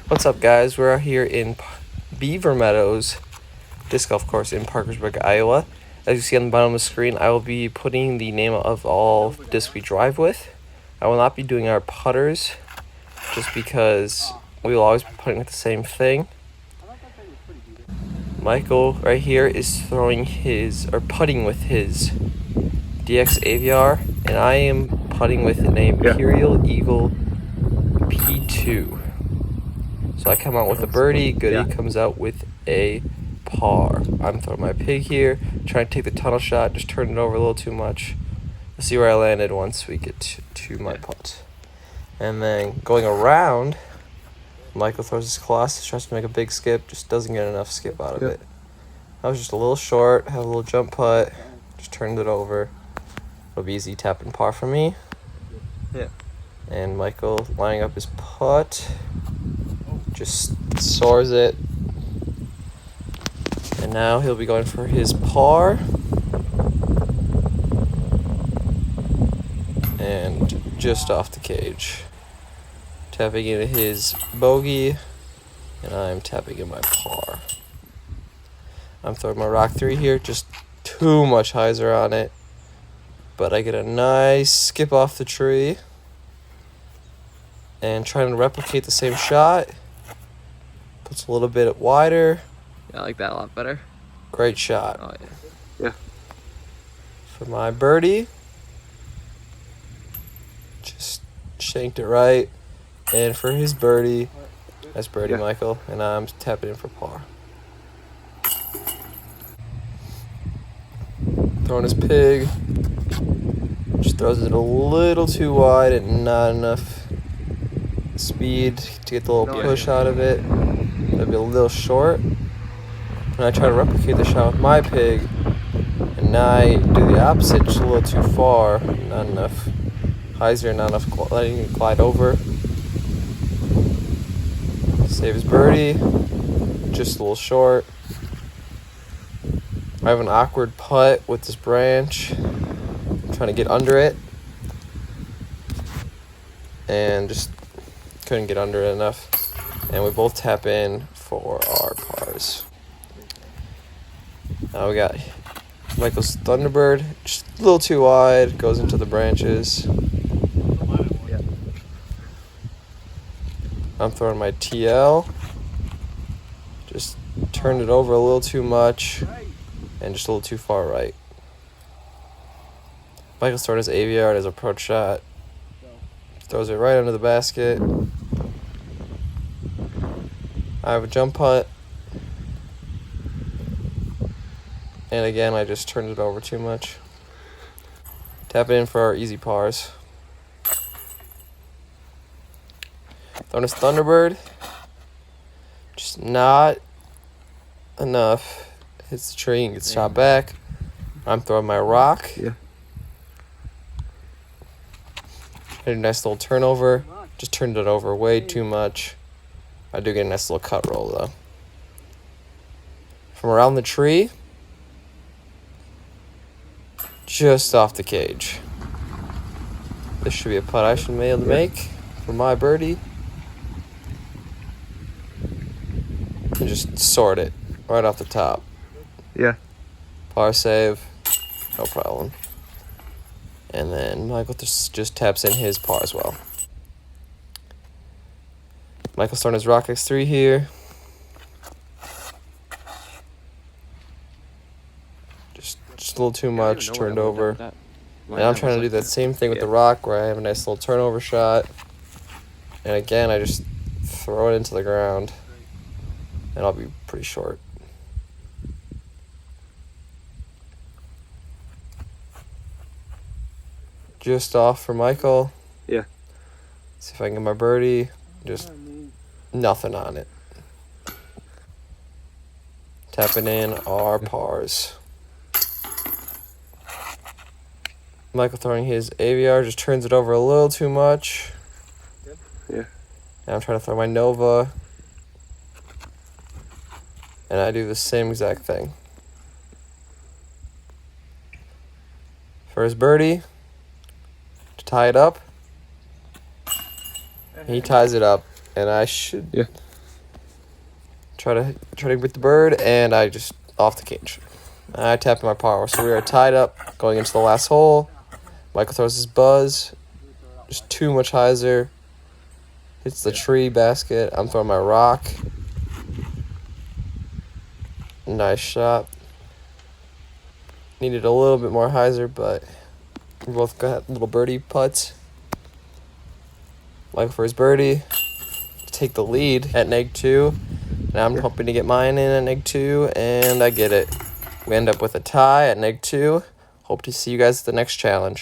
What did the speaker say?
What's up, guys? We're out here in Beaver Meadows disc golf course in Parkersburg, Iowa. As you see on the bottom of the screen, I will be putting the name of all discs we drive with. I will not be doing our putters just because we will always be putting with the same thing. Michael right here is putting with his DX AVIAR, and I am putting with an Imperial Eagle P2. So I come out with a birdie, Goody comes out with a par. I'm throwing my pig here, trying to take the tunnel shot, just turned it over a little too much. Let's see where I landed once we get to my putt. And then going around, Michael throws his Colossus, tries to make a big skip, just doesn't get enough skip out of it. I was just a little short, have a little jump putt, just turned it over. It'll be easy tap and par for me. And Michael lining up his putt. Just soars it, and now he'll be going for his par, and just off the cage, tapping into his bogey, and I'm tapping in my par. I'm throwing my rock 3 here, just too much hyzer on it, but I get a nice skip off the tree, and trying to replicate the same shot. Puts a little bit wider. Yeah, I like that a lot better. Great shot. Oh, yeah. For my birdie. Just shanked it right. And for his birdie, that's birdie Michael. And I'm tapping in for par. Throwing his pig. Just throws it a little too wide and not enough speed to get the little push out of it. That'd be a little short. And I try to replicate the shot with my pig, and now I do the opposite, just a little too far, not enough hyzer, not enough letting it glide over. Save his birdie, just a little short. I have an awkward putt with this branch, I'm trying to get under it, and just couldn't get under it enough. And we both tap in for our pars. Now we got Michael's Thunderbird, just a little too wide, goes into the branches. I'm throwing my TL, just turned it over a little too much, and just a little too far right. Michael's throwing his AVIAR as approach shot, throws it right under the basket. I have a jump putt, and again I just turned it over too much. Tap it in for our easy pars. Throwing his Thunderbird, just not enough. Hits the tree and gets shot back. I'm throwing my rock. Had a nice little turnover, just turned it over way too much. I do get a nice little cut roll, though. From around the tree, just off the cage. This should be a putt I should be able to make for my birdie. And just sort it right off the top. Par save, no problem. And then Michael just taps in his par as well. Michael's throwing his Rock X3 here. Just a little too much, turned over. And I'm trying to do that same thing with the rock where I have a nice little turnover shot. And again, I just throw it into the ground. And I'll be pretty short. Just off for Michael. See if I can get my birdie. Just nothing on it. Tapping in our pars. Michael throwing his AVIAR, just turns it over a little too much. And I'm trying to throw my Nova. And I do the same exact thing. For his birdie, to tie it up. He ties it up, and I should Try to get the bird, and I just off the cage. I tapped my power, so we are tied up going into the last hole. Michael throws his Buzzz. Just too much hyzer. Hits the tree basket. I'm throwing my rock. Nice shot. Needed a little bit more hyzer, but we both got little birdie putts. Michael for his birdie. Take the lead at -2. Now I'm hoping to get mine in at -2, and I get it. We end up with a tie at -2. Hope to see you guys at the next challenge.